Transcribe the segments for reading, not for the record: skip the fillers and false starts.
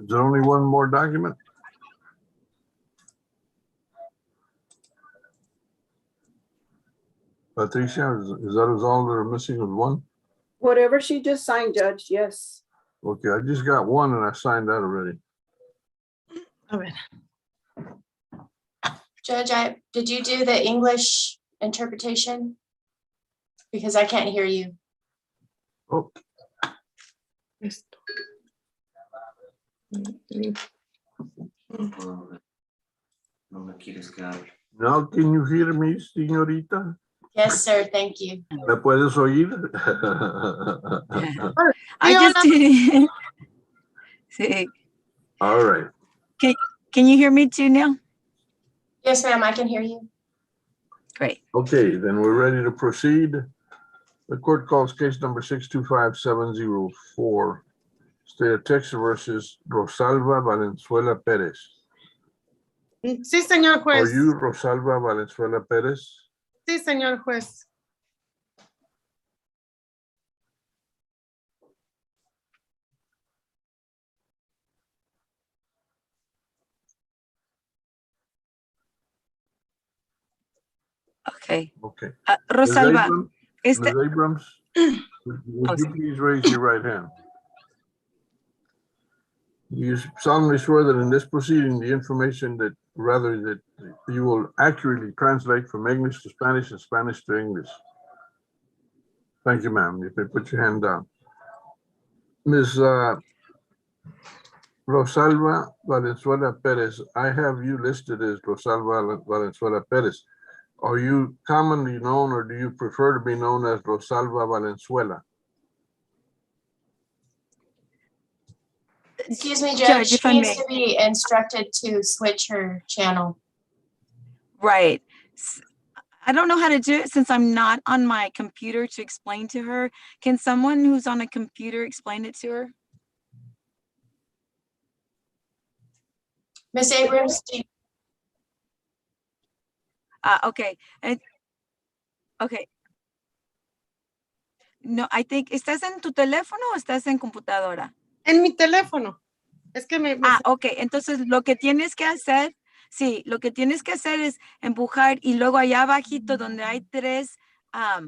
Is there only one more document? Patricia, is that all that are missing is one? Whatever she just signed, Judge, yes. Okay, I just got one and I signed that already. A ver. Judge, did you do the English interpretation? Because I can't hear you. Oh, Esto. No me quieres que hable. now can you hear me, señorita? Yes, sir. Thank you. ¿Me puedes oír? Sí, I just hola. did. Sí. All right. Can you hear me too now? Yes, ma'am. I can hear you. Great. Okay, then we're ready to proceed. The court calls case number 625-704, State of Texas versus Rosalba Valenzuela Perez. Sí, señor Are juez. you Rosalba Valenzuela Perez? Sí, señor juez. Okay. Okay. Rosalba, Ms. este, Abrams, would you please raise your right hand? You solemnly swear that in this proceeding, the information that you will accurately translate from English to Spanish and Spanish to English. Thank you, ma'am. You may put your hand down. Ms. Rosalba Valenzuela Perez, I have you listed as Rosalba Valenzuela Perez. Are you commonly known or do you prefer to be known as Rosalba Valenzuela? Excuse me, Judge, Judge. if She I needs may. to be instructed to switch her channel. right. I don't know how to do it since I'm not on my computer to explain to her. Can someone who's on a computer explain it to her? Miss Abrams, Okay. Okay. No, I think, ¿estás en tu teléfono o estás en computadora? En mi teléfono. Es que me Ok. Entonces, lo que tienes que hacer, sí, lo que tienes que hacer es empujar y luego allá abajito donde hay tres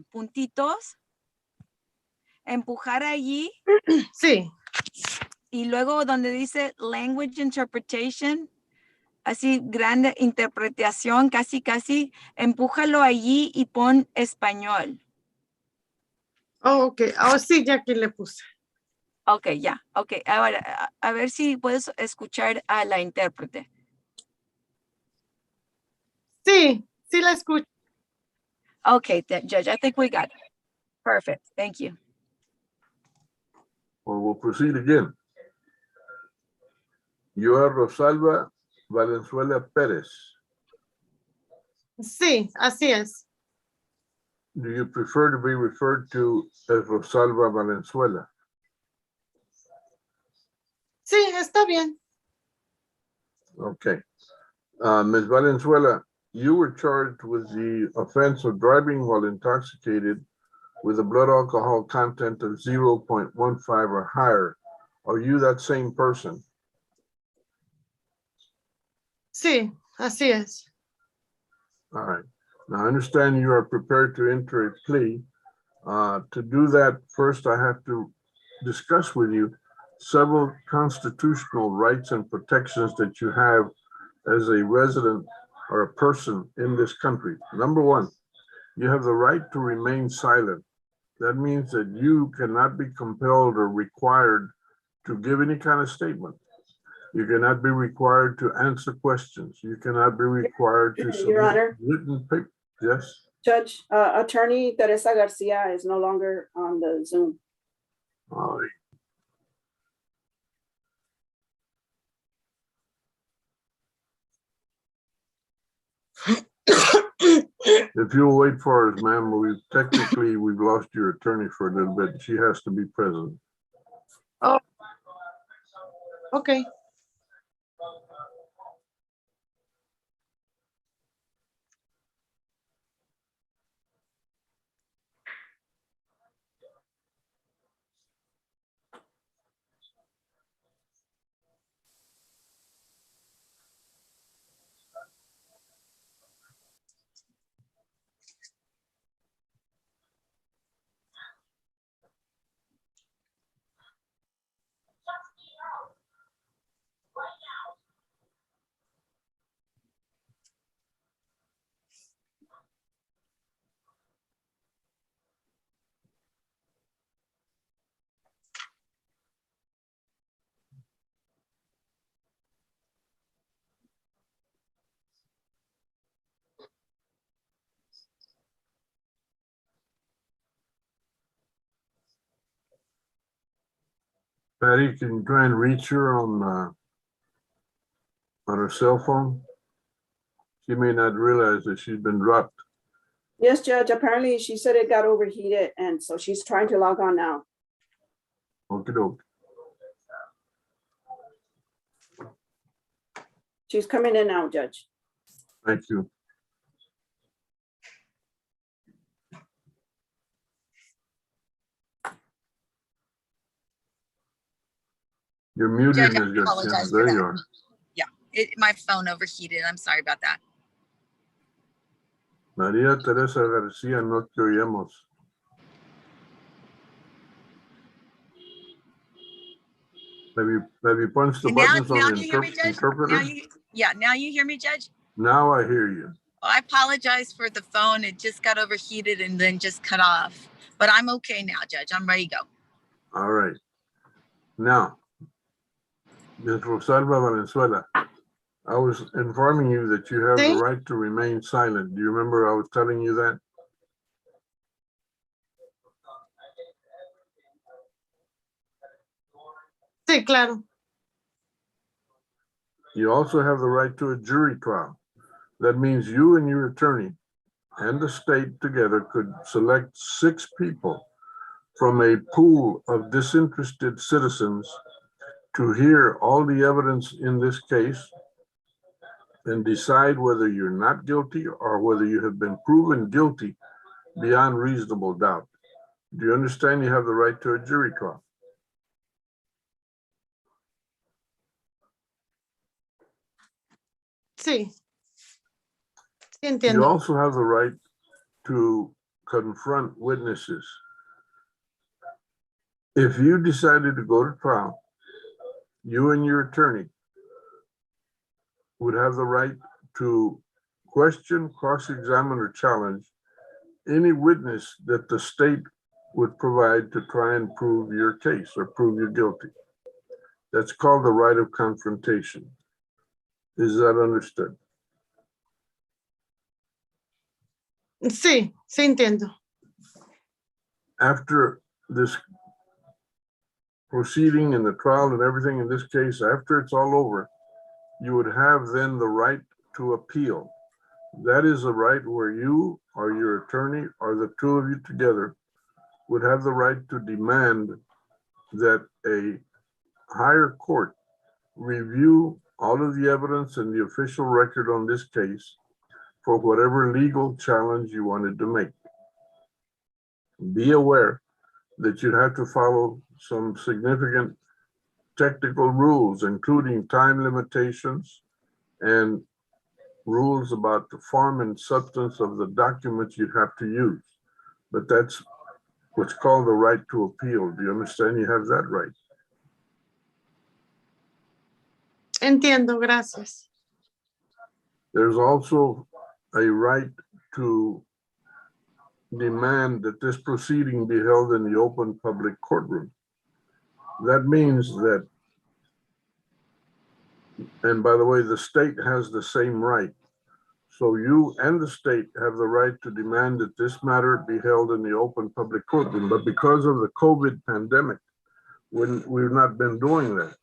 puntitos, empujar allí sí. y luego donde dice Language Interpretation, así grande interpretación, casi, empújalo allí y pon español. Oh, ok. Oh, sí, ya aquí le puse. Ok, ya, ok. Ahora, a ver si puedes escuchar a la intérprete. Sí, sí la escucho. Okay, Judge, I think we got it. Perfect, thank you. Well, we'll proceed again. You are Rosalba Valenzuela Perez. Sí, así es. Do you prefer to be referred to as Rosalba Valenzuela? Sí, está bien. Okay. Ms. Valenzuela, you were charged with the offense of driving while intoxicated with a blood alcohol content of 0.15 or higher. Are you that same person? Sí, así es. All right. Now, I understand you are prepared to enter a plea. To do that, first I have to discuss with you several constitutional rights and protections that you have as a resident or a person in this country. Number one, you have the right to remain silent. That means that you cannot be compelled or required to give any kind of statement. You cannot be required to answer questions. You cannot be required to Your submit Honor. written paper. Yes. Judge, Attorney Teresa Garcia is no longer on the Zoom. All right. If you'll wait for us, ma'am, we've lost your attorney for a little bit. She has to be present. Ok. Patty, can you try and reach her on her cell phone? She may not realize that she's been dropped. Yes, Judge, apparently she said it got overheated, and so she's trying to log on now. Okey doke. She's coming in now, Judge. Thank you. You're muted, Judge, I Ms. Garcia. apologize for There you that. are. My phone overheated. I'm sorry about that. María Teresa García, no te oímos. Have you punched the And now, buttons on the you hear me, Judge? interpreter? Now you hear me, Judge? Now I hear you. I apologize for the phone. It just got overheated and then just cut off. But I'm okay now, Judge. I'm ready to go. All right. Now, Ms. Rosalba Valenzuela, I was informing you that you have the Sí. right to remain silent. Do you remember I was telling you that? Sí, claro. You also have the right to a jury trial. That means you and your attorney and the state together could select 6 people from a pool of disinterested citizens to hear all the evidence in this case and decide whether you're not guilty or whether you have been proven guilty beyond reasonable doubt. Do you understand you have the right to a jury trial? Sí. Sí, You entiendo. also have the right to confront witnesses. If you decided to go to trial, you and your attorney would have the right to question, cross-examine, or challenge any witness that the state would provide to try and prove your case or prove you guilty. That's called the right of confrontation. Is that understood? Sí, sí entiendo. After this proceeding and the trial and everything in this case, after it's all over, you would have then the right to appeal. That is a right where you or your attorney or the two of you together would have the right to demand that a higher court review all of the evidence and the official record on this case for whatever legal challenge you wanted to make. Be aware that you'd have to follow some significant technical rules, including time limitations and rules about the form and substance of the documents you'd have to use. But that's what's called the right to appeal. Do you understand you have that right? Entiendo, gracias. There's also a right to demand that this proceeding be held in the open public courtroom. That means that, and by the way, the state has the same right. So you and the state have the right to demand that this matter be held in the open public courtroom. But because of the COVID pandemic, we've not been doing that.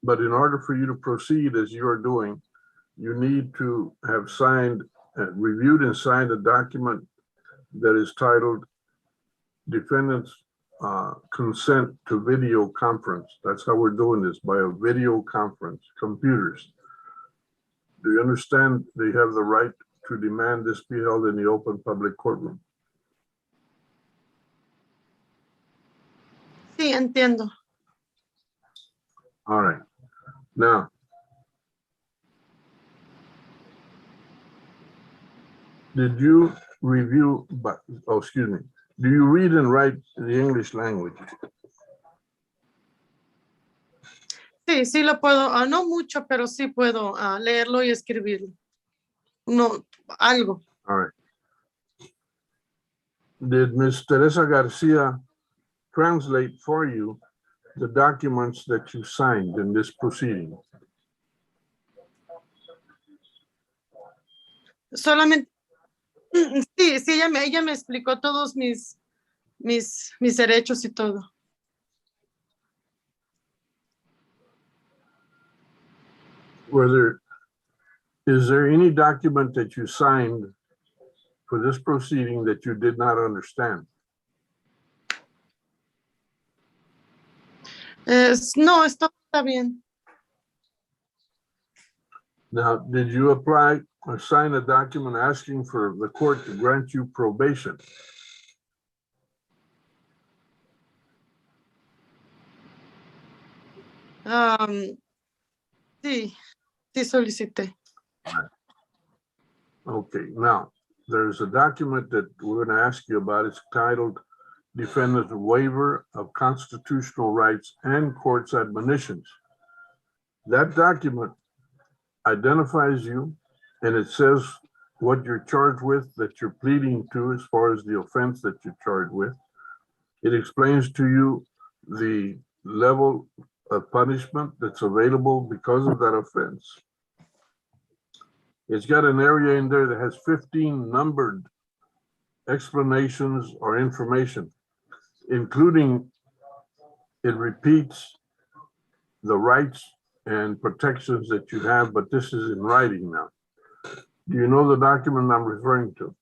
But in order for you to proceed as you are doing, you need to have signed, reviewed and signed a document that is titled Defendant's Consent to Video Conference. That's how we're doing this, by a video conference, computers. Do you understand they have the right to demand this be held in the open public courtroom? Sí, entiendo. All right. Now, did you review, excuse me, do you read and write the English language? Sí, sí lo puedo, no mucho, pero sí puedo leerlo y escribirlo. No, algo. All right. Did Ms. Teresa Garcia translate for you the documents that you signed in this proceeding? Solamente, sí, ella me explicó todos mis derechos y todo. is there any document that you signed for this proceeding that you did not understand? No, esto está bien. Now, did you apply or sign a document asking for the court to grant you probation? Sí, sí solicité. Okay, now, there's a document that we're going to ask you about. It's titled Defendant's Waiver of Constitutional Rights and Court's Admonitions. That document identifies you, and it says what you're charged with, that you're pleading to as far as the offense that you're charged with. It explains to you the level of punishment that's available because of that offense. It's got an area in there that has 15 numbered explanations or information, including it repeats the rights and protections that you have, but this is in writing now. Do you know the document I'm referring to?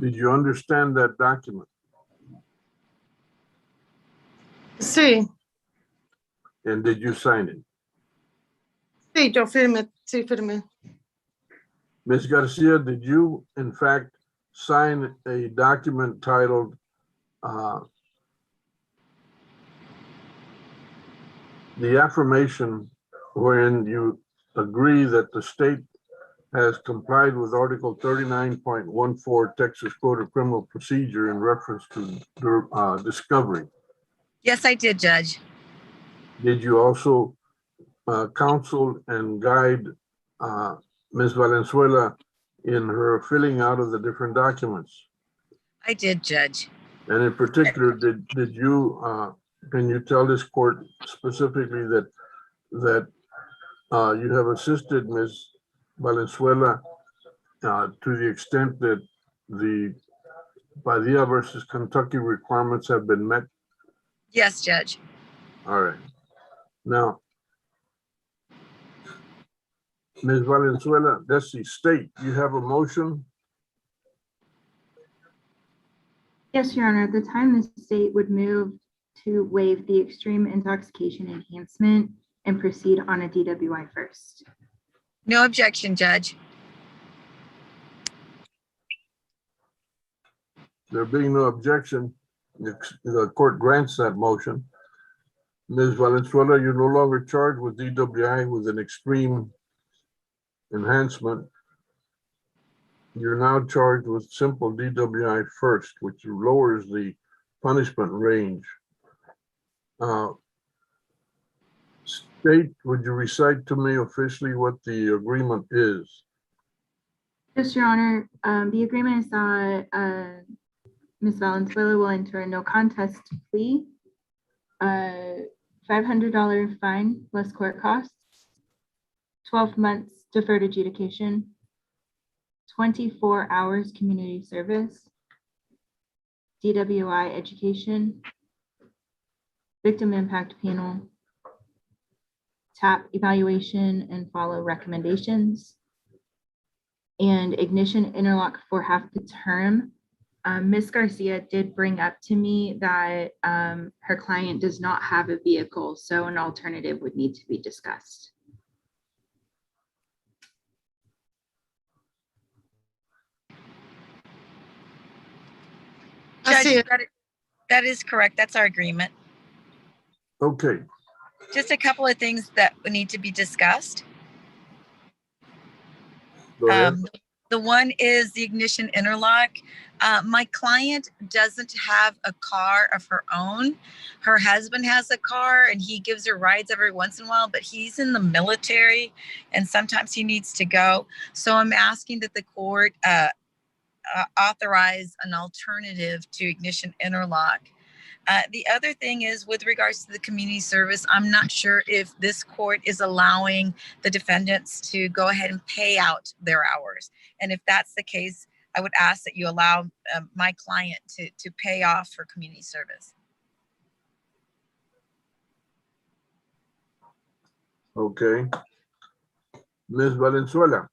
Did you understand that document? Sí, And did you sign it? sí, yo firmé, sí, firmé. Ms. Garcia, did you in fact sign a document titled the affirmation wherein you agree that the state has complied with Article 39.14 Texas Code of Criminal Procedure in reference to discovery? Yes, I did, Judge. Did you also counsel and guide Ms. Valenzuela in her filling out of the different documents? I did, Judge. And in particular, did you can you tell this court specifically that you have assisted Ms. Valenzuela to the extent that the Padilla versus Kentucky requirements have been met? Yes, Judge. All right. Now, Ms. Valenzuela, that's the state. You have a motion? Yes, Your Honor. At the time, the state would move to waive the extreme intoxication enhancement and proceed on a DWI first. No objection, Judge. There being no objection, the court grants that motion. Ms. Valenzuela, you're no longer charged with DWI with an extreme enhancement. You're now charged with simple DWI first, which lowers the punishment range. State, would you recite to me officially what the agreement is? Yes, Your Honor. The agreement is that Ms. Valenzuela will enter a no contest plea, $500 fine less court costs, 12 months deferred adjudication, 24 hours community service, DWI education, victim impact panel, TAP evaluation and follow recommendations, and ignition interlock for half the term. Ms. Garcia did bring up to me that her client does not have a vehicle, so an alternative would need to be discussed. Judge, Así es. that is correct. That's our agreement. Okay, Just a couple of things that would need to be discussed. go ahead. The one is the ignition interlock. My client doesn't have a car of her own. Her husband has a car and he gives her rides every once in a while, but he's in the military and sometimes he needs to go. So I'm asking that the court authorize an alternative to ignition interlock. The other thing is with regards to the community service, I'm not sure if this court is allowing the defendants to go ahead and pay out their hours. And if that's the case, I would ask that you allow my client to pay off for community service. Okay. Ms. Valenzuela,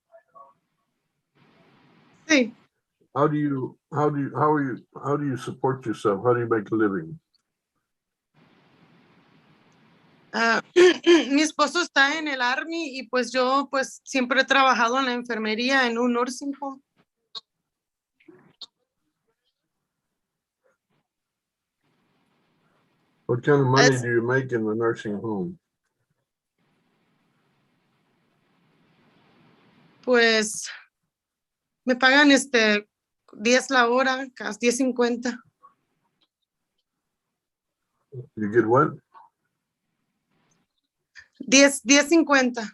Sí. how do you support yourself? How do you make a living? Mi esposo está en el Army y pues yo pues siempre he trabajado en la enfermería en un nursing home. What kind of money Es- do you make in the nursing home? Pues me pagan 10 la hora, casi 10.50. You get what? 10.50.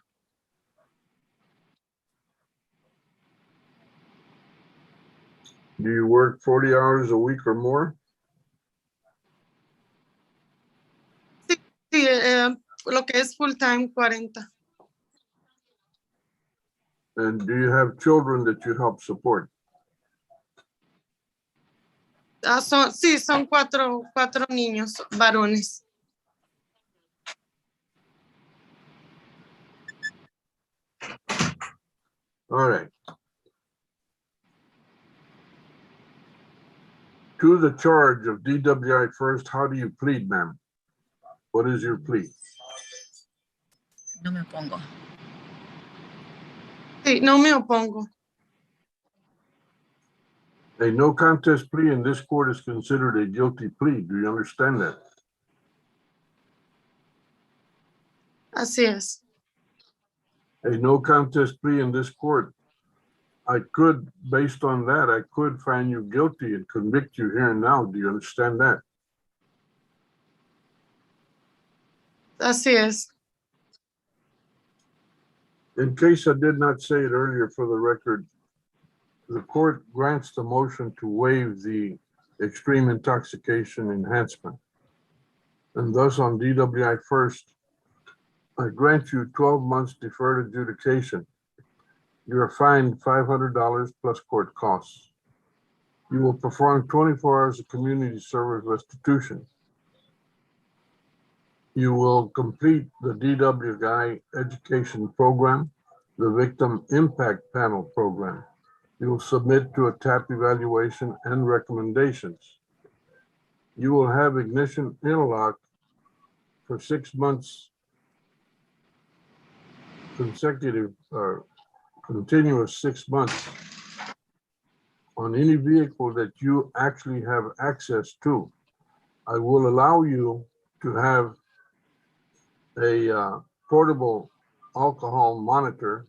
Do you work 40 hours a week or more? Sí, lo que es full time 40. And do you have children that you help support? Son cuatro niños varones. All right. To the charge of DWI first, how do you plead, ma'am? What is your plea? No me opongo. Sí, no me opongo. A no contest plea in this court is considered a guilty plea. Do you understand that? Así es. A no contest plea in this court, I could, based on that, I could find you guilty and convict you here and now. Do you understand that? Así es. In case I did not say it earlier for the record, the court grants the motion to waive the extreme intoxication enhancement. And thus on DWI first, I grant you 12 months deferred adjudication. You are fined $500 plus court costs. You will perform 24 hours of community service restitution. You will complete the DWI education program, the Victim Impact Panel program. You will submit to a TAP evaluation and recommendations. You will have ignition interlock for 6 months consecutive or continuous 6 months on any vehicle that you actually have access to. I will allow you to have a portable alcohol monitor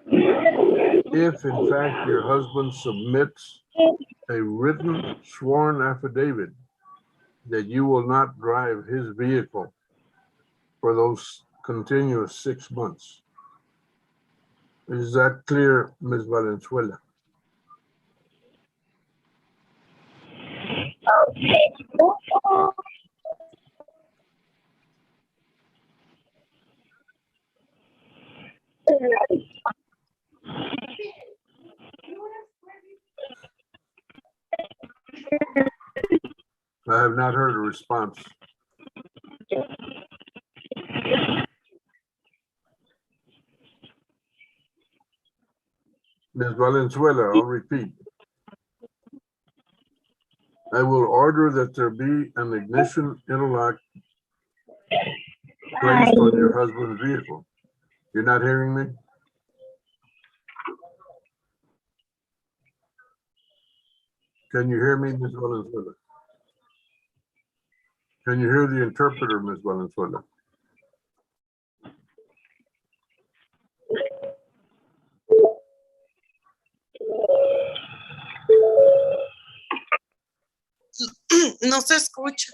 if in fact your husband submits a written sworn affidavit that you will not drive his vehicle for those continuous 6 months. Is that clear, Ms. Valenzuela? I have not heard a response. Ms. Valenzuela, I'll repeat. I will order that there be an ignition interlock placed on your husband's vehicle. You're not hearing me? Can you hear me, Ms. Valenzuela? Can you hear the interpreter, Ms. Valenzuela? No se escucha.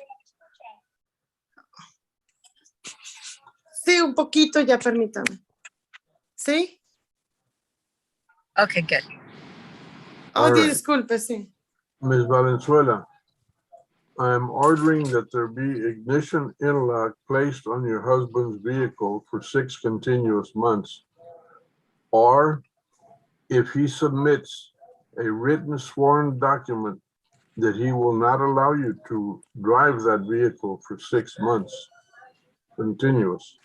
Sí, un poquito, ya permítame. ¿Sí? Okay, good. Oh, All right. disculpe, sí. Ms. Valenzuela, I am ordering that there be ignition interlock placed on your husband's vehicle for 6 continuous months. Or if he submits a written sworn document that he will not allow you to drive that vehicle for 6 months continuous.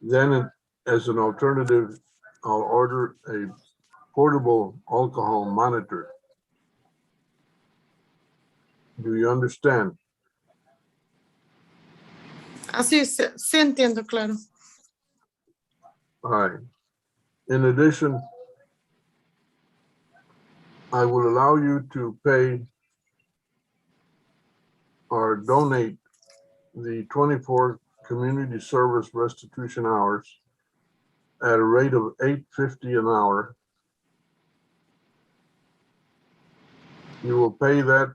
Then as an alternative, I'll order a portable alcohol monitor. Do you understand? Así, sí entiendo, claro. All right. In addition, I will allow you to pay or donate the 24 community service restitution hours at a rate of $8.50 an hour. You will pay that.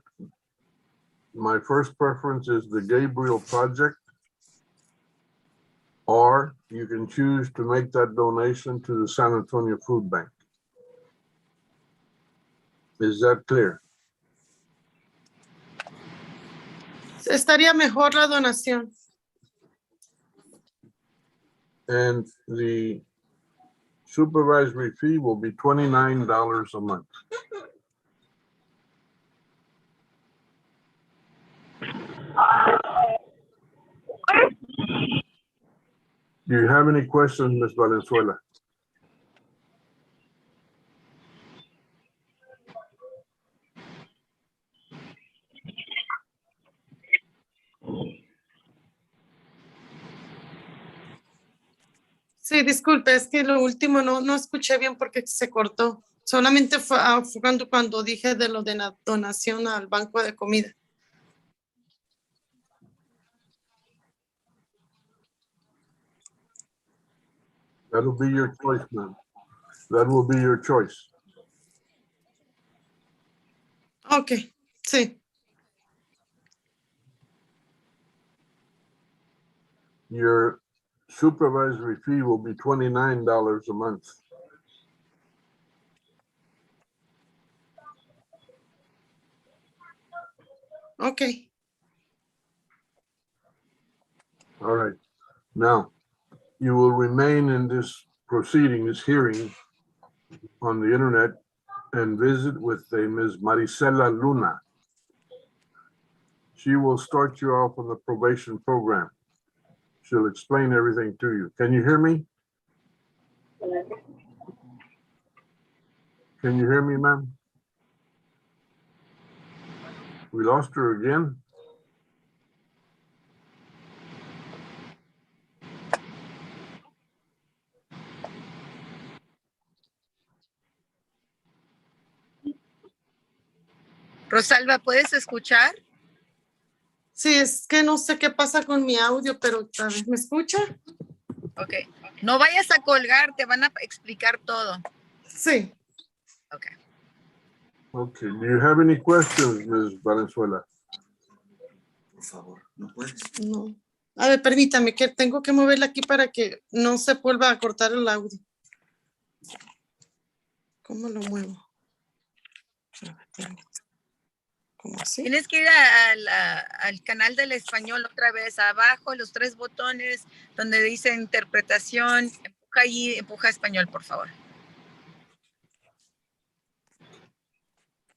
My first preference is the Gabriel Project, or you can choose to make that donation to the San Antonio Food Bank. Is that clear? Estaría mejor la donación. And the supervisory fee will be $29 a month. Do you have any questions, Ms. Valenzuela? Sí, disculpe, es que lo último no escuché bien porque se cortó. Solamente fue cuando dije de lo de la donación al banco de comida. That'll be your choice, ma'am. That will be your choice. Ok, sí. Your supervisory fee will be $29 a month. Ok. All right. Now, you will remain in this proceeding, this hearing on the internet and visit with a Ms. Maricela Luna. She will start you off on the probation program. She'll explain everything to you. Can you hear me? Can you hear me, ma'am? We lost her again. Rosalba, ¿puedes escuchar? Sí, es que no sé qué pasa con mi audio, pero a ver, ¿me escucha? Ok. No vayas a colgar, te van a explicar todo. Sí. Ok. Okay, do you have any questions, Ms. Valenzuela? Por favor, no puedes. No. A ver, permítame, que tengo que moverla aquí para que no se vuelva a cortar el audio. ¿Cómo lo muevo? A ver, permítame. ¿Cómo así? Tienes que ir al canal del español otra vez, abajo, los 3 botones donde dice interpretación. Empuja allí, empuja español, por favor.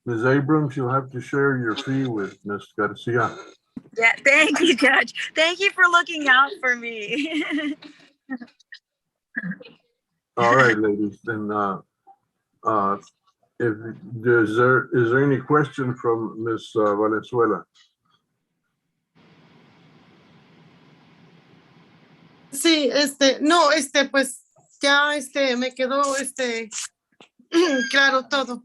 Ms. Abrams, you'll have to share your fee with Ms. Garcia. Yeah, thank you, Judge. Thank you for looking out for me. All right, ladies, then is there any question from Ms. Valenzuela? Sí, no, pues ya, me quedó, claro todo.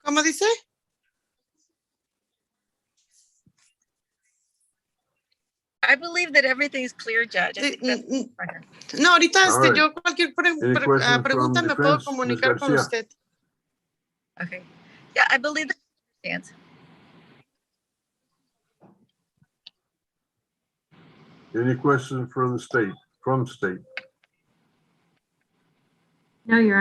¿Cómo dice? I believe that everything's clear, Judge. I think that's No, ahorita, All right. yo cualquier Any questions pregunta from me puedo defense, Ms. comunicar con Garcia? usted. okay. Yeah, I believe that stands. Any questions from the state, from state? No, Your